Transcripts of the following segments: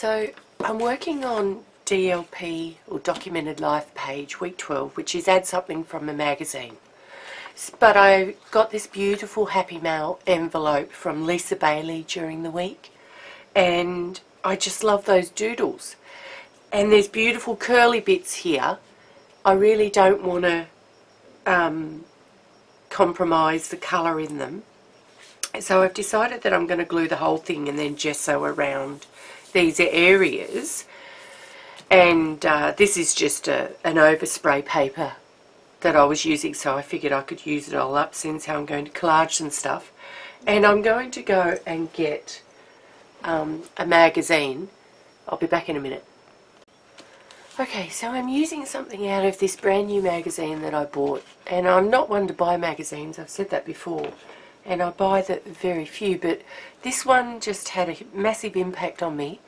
So I'm working on DLP, or Documented Life page, week 12, which is Add Something from a Magazine. But I got this beautiful Happy Mail envelope from Lisa Bailey during the week, and I just love those doodles. And there's beautiful curly bits here. I really don't want to compromise the colour in them. So I've decided that I'm going to glue the whole thing and then gesso around these areas. And this is just an overspray paper that I was using, so I figured I could use it all up since I'm going to collage some stuff. And I'm going to go and get a magazine. I'll be back in a minute. Okay, so I'm using something out of this brand new magazine that I bought, and I'm not one to buy magazines, I've said that before, and I buy very few, but this one just had a massive impact on me.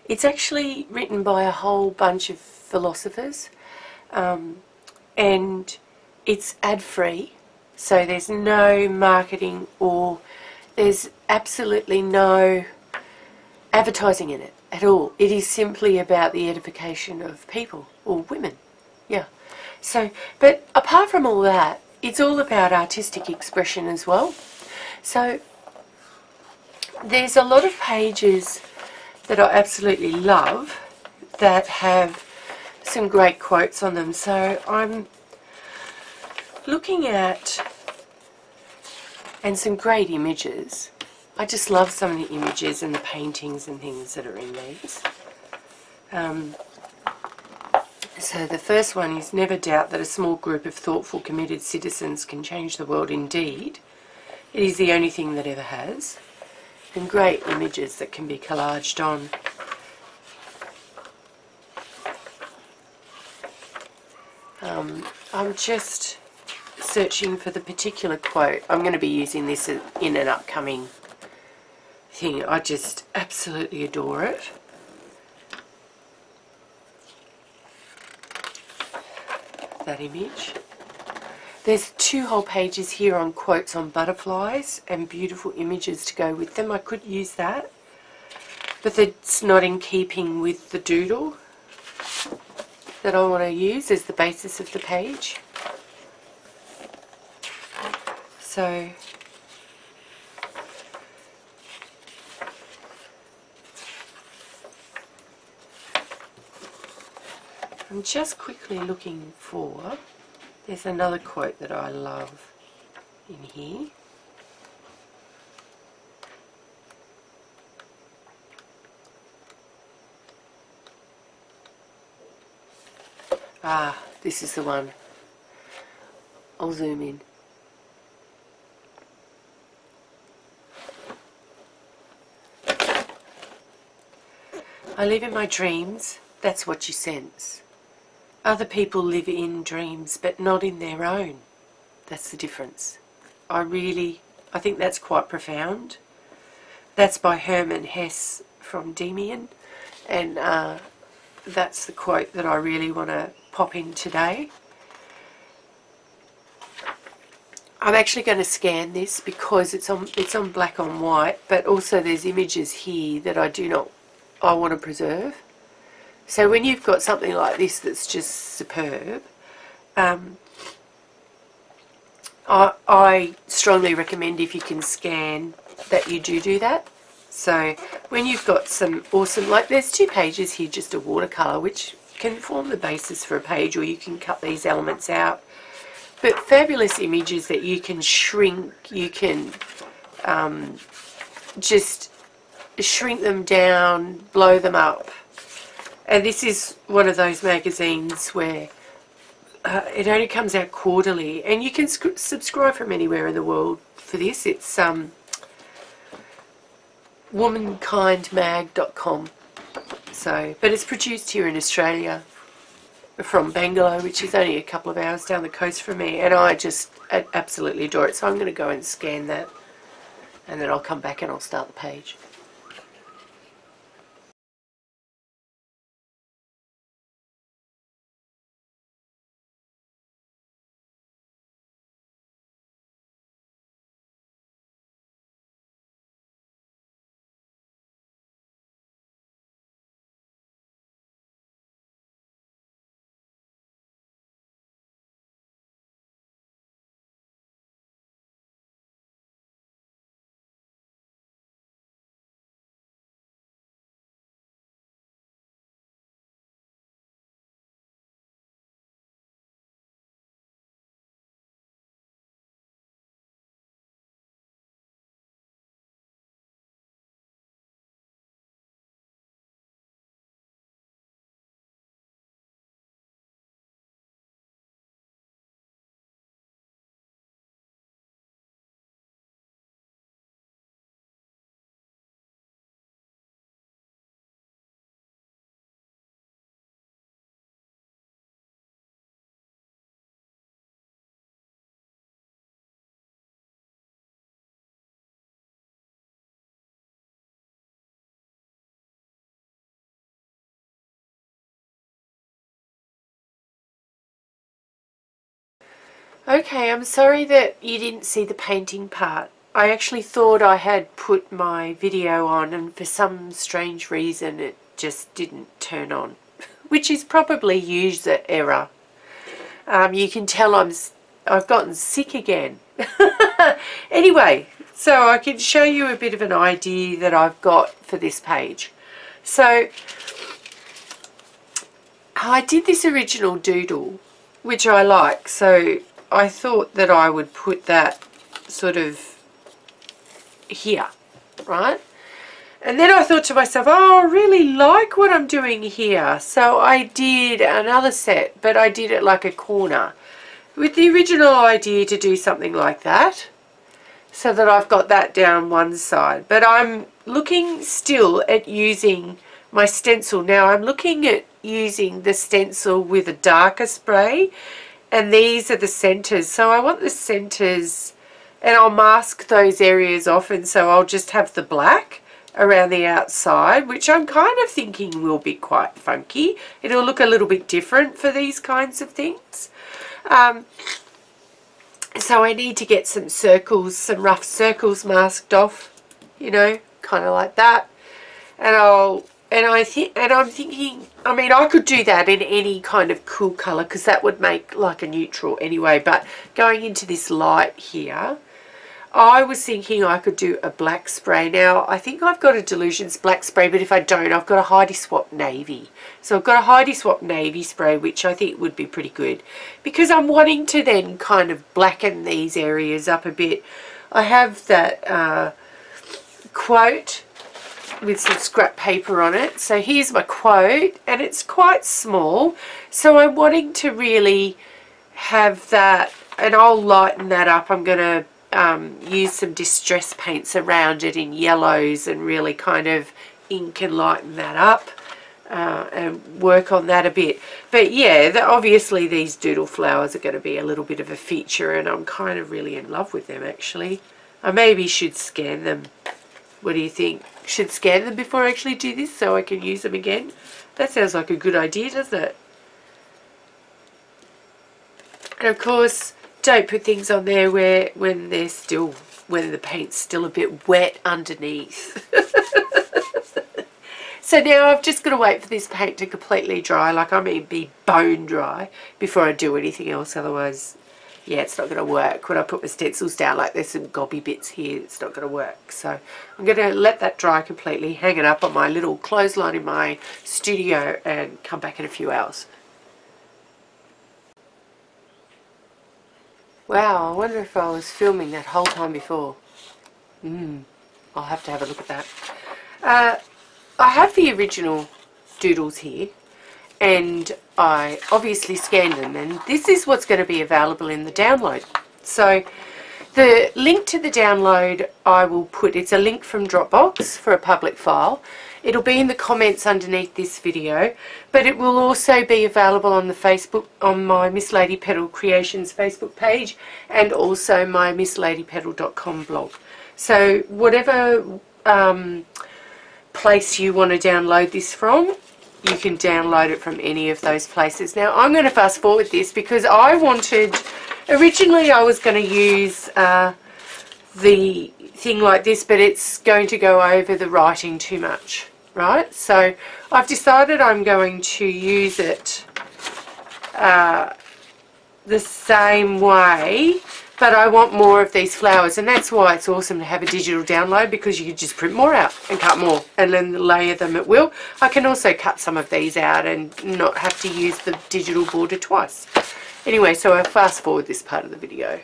It's actually written by a whole bunch of philosophers, and it's ad-free, so there's no marketing or there's absolutely no advertising in it at all. It is simply about the edification of people, or women, yeah. So, but apart from all that, it's all about artistic expression as well. So there's a lot of pages that I absolutely love that have some great quotes on them. So I'm looking at, and some great images. I just love some of the images and the paintings and things that are in these. So the first one is, never doubt that a small group of thoughtful, committed citizens can change the world. Indeed, it is the only thing that ever has. And great images that can be collaged on. I'm just searching for the particular quote. I'm going to be using this in an upcoming thing. I just absolutely adore it. That image. There's 2 whole pages here on quotes on butterflies and beautiful images to go with them. I could use that, but it's not in keeping with the doodle that I want to use as the basis of the page. So I'm just quickly looking for, there's another quote that I love in here. Ah, this is the one. I'll zoom in. I live in my dreams, that's what you sense. Other people live in dreams, but not in their own. That's the difference. I think that's quite profound. That's by Hermann Hesse from Demian, and that's the quote that I really want to pop in today. I'm actually going to scan this because it's on black on white, but also there's images here that I want to preserve. So when you've got something like this that's just superb, I strongly recommend, if you can scan, that you do that. So when you've got some awesome, like there's 2 pages here, just a watercolour, which can form the basis for a page, or you can cut these elements out. But fabulous images that you can shrink, you can just shrink them down, blow them up. And this is one of those magazines where it only comes out quarterly, and you can subscribe from anywhere in the world for this. It's womankindmag.com. So, but it's produced here in Australia from Bangalore, which is only a couple of hours down the coast from me, and I just absolutely adore it. So I'm going to go and scan that, and then I'll come back and I'll start the page. Okay, I'm sorry that you didn't see the painting part. I actually thought I had put my video on and for some strange reason it just didn't turn on, which is probably user error. You can tell I've gotten sick again. Anyway, so I can show you a bit of an idea that I've got for this page. So I did this original doodle, which I like, so I thought that I would put that sort of here, right? And then I thought to myself, oh, I really like what I'm doing here. So I did another set, but I did it like a corner with the original idea to do something like that, so that I've got that down one side. But I'm looking still at using my stencil. Now I'm looking at using the stencil with a darker spray, and these are the centers. So I want the centers, and I'll mask those areas off, and so I'll just have the black around the outside, which I'm kind of thinking will be quite funky. It'll look a little bit different for these kinds of things. So I need to get some circles, some rough circles masked off, you know, kind of like that. And I'm thinking, I mean, I could do that in any kind of cool color because that would make like a neutral anyway. But going into this light here, I was thinking I could do a black spray. Now, I think I've got a Delusions black spray, but if I don't, I've got a Heidi Swap navy. So I've got a Heidi Swap navy spray, which I think would be pretty good, because I'm wanting to then kind of blacken these areas up a bit. I have that quote with some scrap paper on it. So here's my quote, and it's quite small. So I'm wanting to really have that, and I'll lighten that up. I'm going to use some distress paints around it in yellows and really kind of ink and lighten that up and work on that a bit. But yeah, obviously these doodle flowers are going to be a little bit of a feature, and I'm kind of really in love with them actually. I maybe should scan them. What do you think? Should scan them before I actually do this so I can use them again? That sounds like a good idea, doesn't it? And of course, don't put things on there when the paint's still a bit wet underneath. So now I've just got to wait for this paint to completely dry, like I mean be bone dry, before I do anything else. Otherwise, yeah, it's not going to work. When I put my stencils down, like there's some gobby bits here, it's not going to work. So I'm going to let that dry completely, hang it up on my little clothesline in my studio, and come back in a few hours. Wow, I wonder if I was filming that whole time before. I'll have to have a look at that. I have the original doodles here, and I obviously scanned them, and this is what's going to be available in the download. So the link to the download I will put, it's a link from Dropbox for a public file. It'll be in the comments underneath this video, but it will also be available on the Facebook, on my Missladypetal Creations Facebook page, and also my missladypetal.com blog. So whatever place you want to download this from, you can download it from any of those places. Now I'm going to fast forward this because I wanted, originally I was going to use the thing like this, but it's going to go over the writing too much, right? So I've decided I'm going to use it the same way, but I want more of these flowers, and that's why it's awesome to have a digital download, because you can just print more out and cut more and then layer them at will. I can also cut some of these out and not have to use the digital border twice. Anyway, so I'll fast forward this part of the video.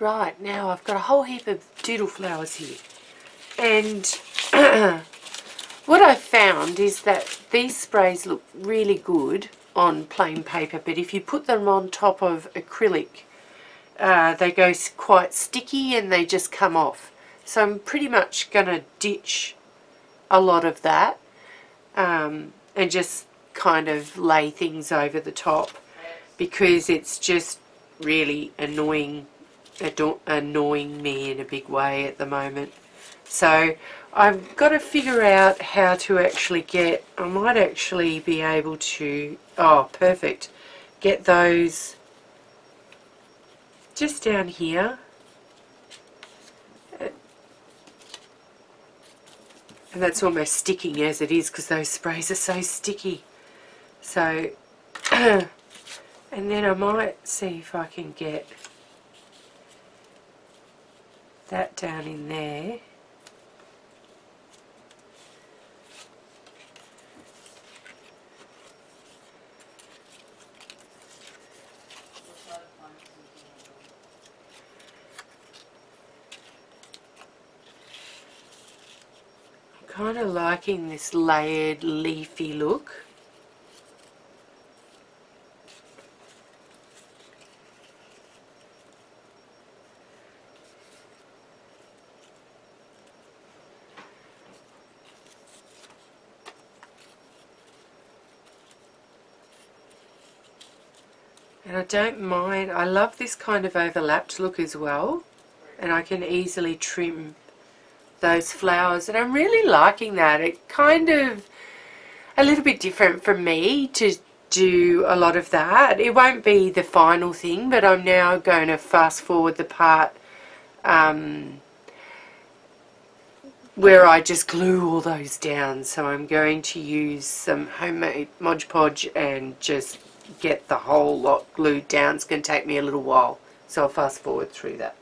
Right, now I've got a whole heap of doodle flowers here, and what I found is that these sprays look really good on plain paper, but if you put them on top of acrylic, they go quite sticky and they just come off. So I'm pretty much going to ditch a lot of that and just kind of lay things over the top. because it's just really annoying me in a big way at the moment. So I've got to figure out how to actually get, I might actually be able to, oh perfect, get those just down here. And that's almost sticking as it is because those sprays are so sticky. So, and then I might see if I can get that down in there. I'm kind of liking this layered leafy look. And I don't mind, I love this kind of overlapped look as well, and I can easily trim those flowers, and I'm really liking that. It kind of a little bit different from me to do a lot of that. It won't be the final thing, but I'm now going to fast forward the part where I just glue all those down. So I'm going to use some homemade Mod Podge and just get the whole lot glued down. It's going to take me a little while, so I'll fast forward through that.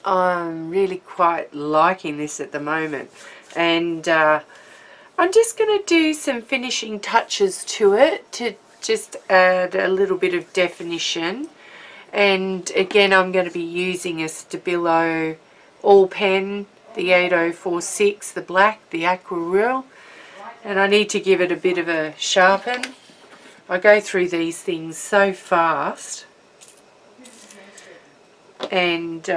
I'm really quite liking this at the moment, and I'm just going to do some finishing touches to it to just add a little bit of definition. And again, I'm going to be using a Stabilo all pen, the 8046, the black, the Aquarelle, and I need to give it a bit of a sharpen. I go through these things so fast, and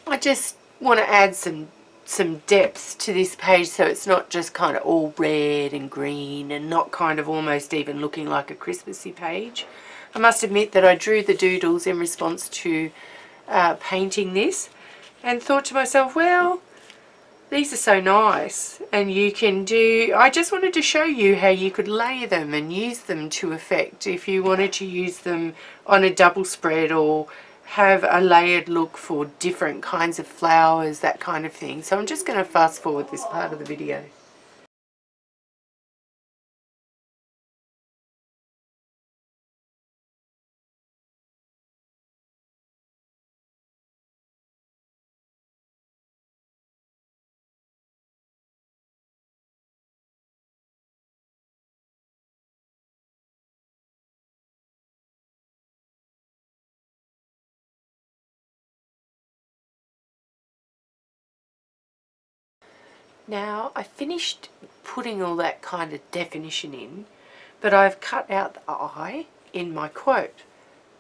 I just want to add some depth to this page, so it's not just kind of all red and green and not kind of almost even looking like a Christmassy page. I must admit that I drew the doodles in response to painting this and thought to myself, well, these are so nice, and you can do, I just wanted to show you how you could layer them and use them to effect if you wanted to use them on a double spread or have a layered look for different kinds of flowers, that kind of thing. So I'm just going to fast forward this part of the video. Now I finished putting all that kind of definition in, but I've cut out the eye in my quote.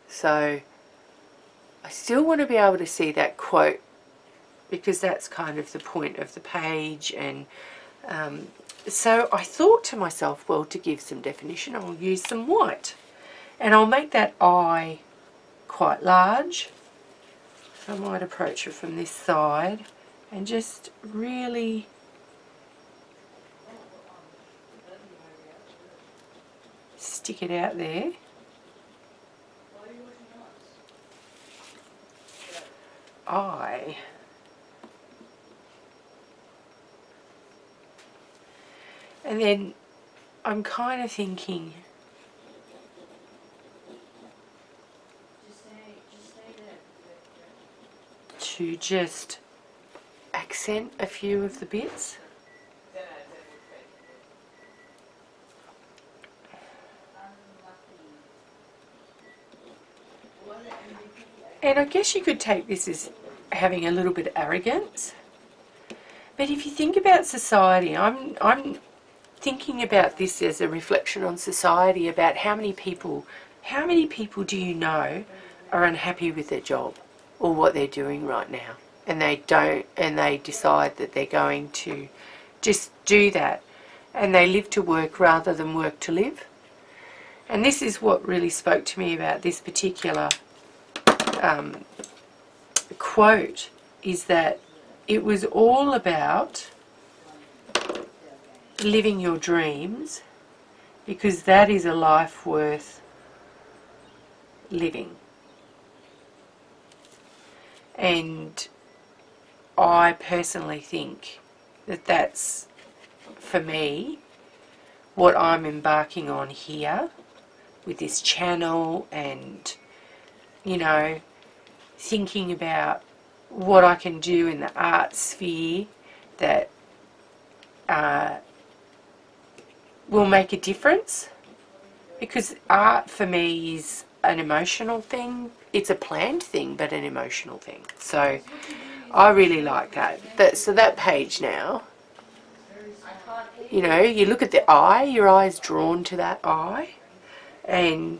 So I still want to be able to see that quote because that's kind of the point of the page. And so I thought to myself, well, to give some definition, I'll use some white. And I'll make that eye quite large. I might approach it from this side and just really stick it out there. Eye. And then I'm kind of thinking to just accent a few of the bits. And I guess you could take this as having a little bit of arrogance. But if you think about society, I'm thinking about this as a reflection on society, about how many people do you know are unhappy with their job or what they're doing right now, and they decide that they're going to just do that, and they live to work rather than work to live. And this is what really spoke to me about this particular quote, is that it was all about living your dreams, because that is a life worth living. And I personally think that that's, for me, what I'm embarking on here with this channel, and, you know, thinking about what I can do in the art sphere that will make a difference. Because art for me is an emotional thing. It's a planned thing, but an emotional thing. So I really like that. So that page now, you know, you look at the eye, your eye is drawn to that eye, and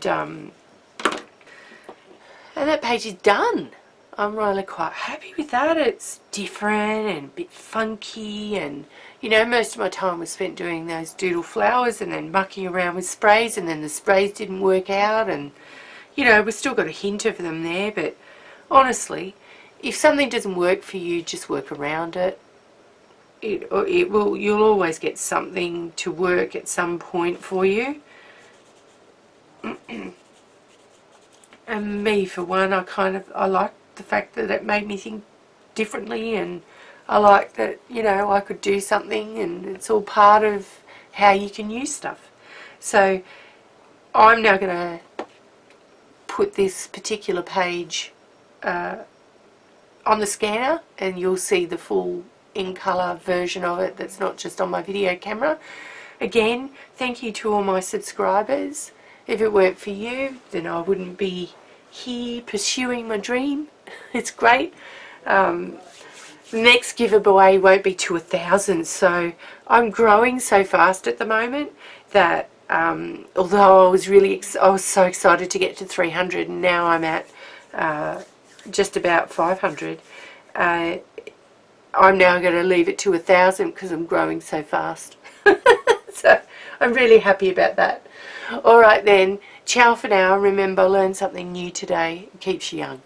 that page is done. I'm really quite happy with that. It's different and a bit funky, and, you know, most of my time was spent doing those doodle flowers and then mucking around with sprays, and then the sprays didn't work out, and, you know, we've still got a hint of them there. But honestly, if something doesn't work for you, just work around it. You'll always get something to work at some point for you. And me, for one, I like the fact that it made me think differently, and I like that, you know, I could do something, and it's all part of how you can use stuff. So I'm now going to put this particular page on the scanner, and you'll see the full in colour version of it that's not just on my video camera. Again, thank you to all my subscribers. If it weren't for you, then I wouldn't be here pursuing my dream. It's great. The next giveaway won't be to 1,000, so I'm growing so fast at the moment that although I was so excited to get to 300, and now I'm at just about 500. I'm now going to leave it to 1,000 because I'm growing so fast. So I'm really happy about that. Alright then, ciao for now. Remember, learn something new today. It keeps you young.